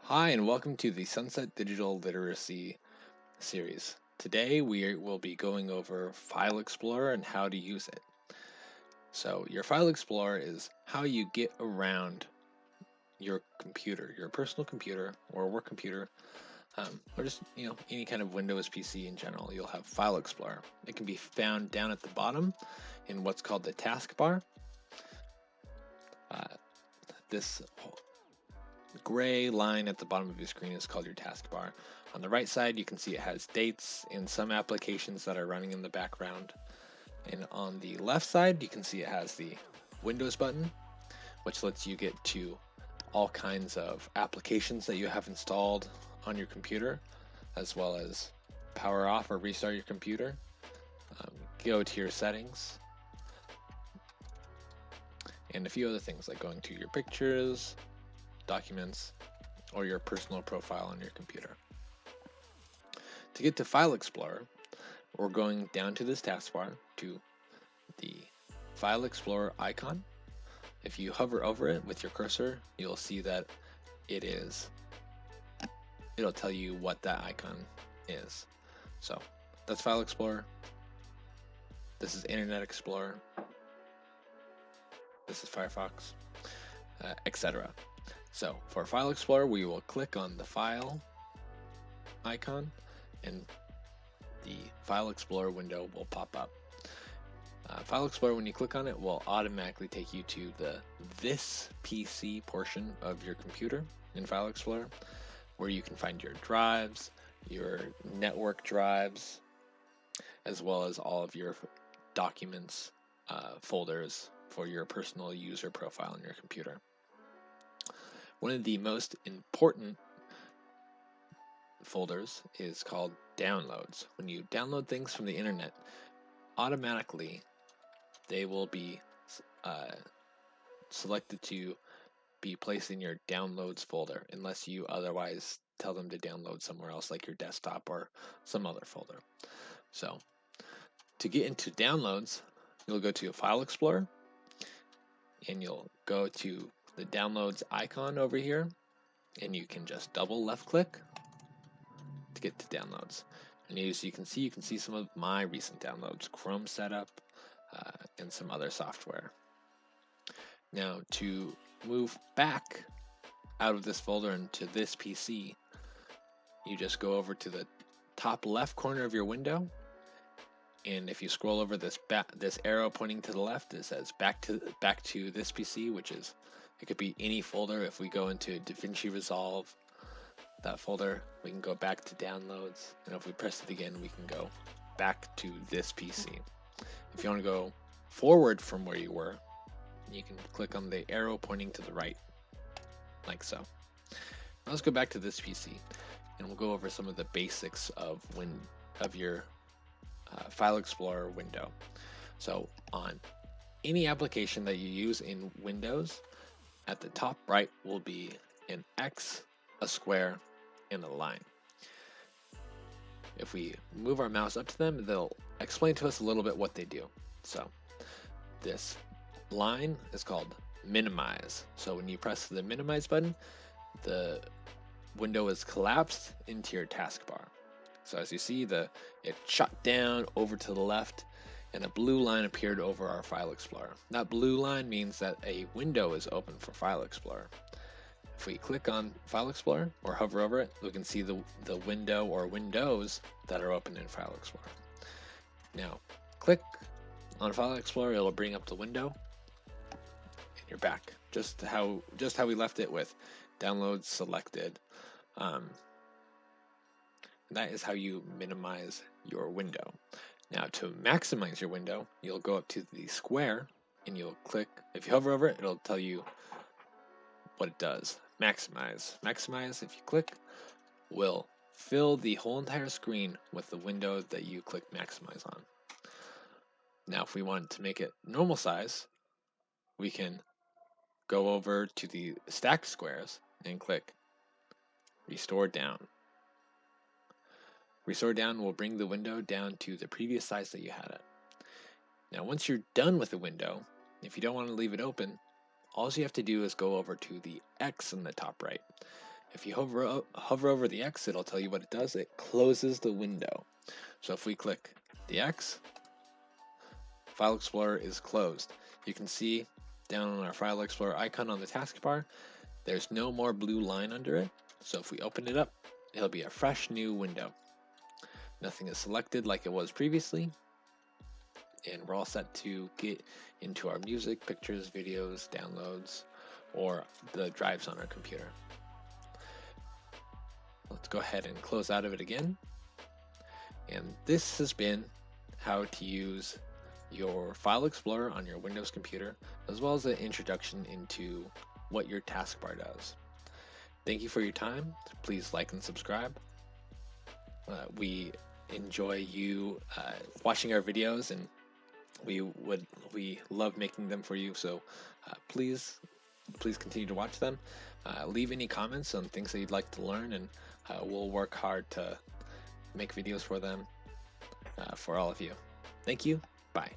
Hi, and welcome to the Sunset Digital Literacy series. Today we will be going over File Explorer and how to use it. So, your File Explorer is how you get around your computer, your personal computer or work computer, or just any kind of Windows PC in general. You'll have File Explorer. It can be found down at the bottom in what's called the Taskbar. This gray line at the bottom of your screen is called your taskbar. On the right side, you can see it has dates and some applications that are running in the background. And on the left side, you can see it has the Windows button, which lets you get to all kinds of applications that you have installed on your computer, as well as power off or restart your computer. Go to your settings, and a few other things like going to your pictures, documents, or your personal profile on your computer. To get to File Explorer, we're going down to this taskbar to the File Explorer icon. If you hover over it with your cursor, you'll see that it'll tell you what that icon is. So that's File Explorer. This is Internet Explorer. This is Firefox, etc. So for File Explorer, we will click on the File icon and the File Explorer window will pop up. File Explorer, when you click on it, will automatically take you to the This PC portion of your computer in File Explorer, where you can find your drives, your network drives, as well as all of your documents, folders for your personal user profile on your computer. One of the most important folders is called downloads. When you download things from the internet, automatically they will be selected to be placed in your downloads folder unless you otherwise tell them to download somewhere else like your desktop or some other folder. So to get into downloads, you'll go to File Explorer and you'll go to the downloads icon over here, and you can just double left click to get to downloads. And as you can see some of my recent downloads, Chrome setup, and some other software. Now to move back out of this folder into this PC, you just go over to the top left corner of your window, and if you scroll over this arrow pointing to the left, it says back to this PC, which is, it could be any folder. If we go into DaVinci Resolve, that folder, we can go back to downloads, and if we press it again, we can go back to this PC. If you want to go forward from where you were, you can click on the arrow pointing to the right, like so. Now let's go back to this PC, and we'll go over some of the basics of your File Explorer window. So on any application that you use in Windows, at the top right will be an X, a square, and a line. If we move our mouse up to them, they'll explain to us a little bit what they do. So this line is called minimize. So when you press the minimize button, the window is collapsed into your taskbar. So as you see, it shot down over to the left, and a blue line appeared over our File Explorer. That blue line means that a window is open for File Explorer. If we click on File Explorer or hover over it, we can see the window or windows that are open in File Explorer. Now, click on File Explorer, it'll bring up the window, and you're back. Just how we left it, with downloads selected. That is how you minimize your window. Now to maximize your window, you'll go up to the square and you'll click. If you hover over it, it'll tell you what it does. Maximize. Maximize, if you click, will fill the whole entire screen with the window that you click maximize on. Now if we want to make it normal size, we can go over to the stacked squares and click restore down. Restore down will bring the window down to the previous size that you had it. Now once you're done with the window, if you don't want to leave it open, all you have to do is go over to the X in the top right. If you hover over the X, it'll tell you what it does. It closes the window. So if we click the X, File Explorer is closed. You can see down on our File Explorer icon on the taskbar, there's no more blue line under it. So if we open it up, it'll be a fresh new window. Nothing is selected like it was previously, and we're all set to get into our music, pictures, videos, downloads, or the drives on our computer. Let's go ahead and close out of it again. And this has been how to use your File Explorer on your Windows computer, as well as an introduction into what your taskbar does. Thank you for your time. Please like and subscribe. We enjoy you watching our videos, and we love making them for you. So please continue to watch them. Leave any comments on things that you'd like to learn, and we'll work hard to make videos for them for all of you. Thank you. Bye.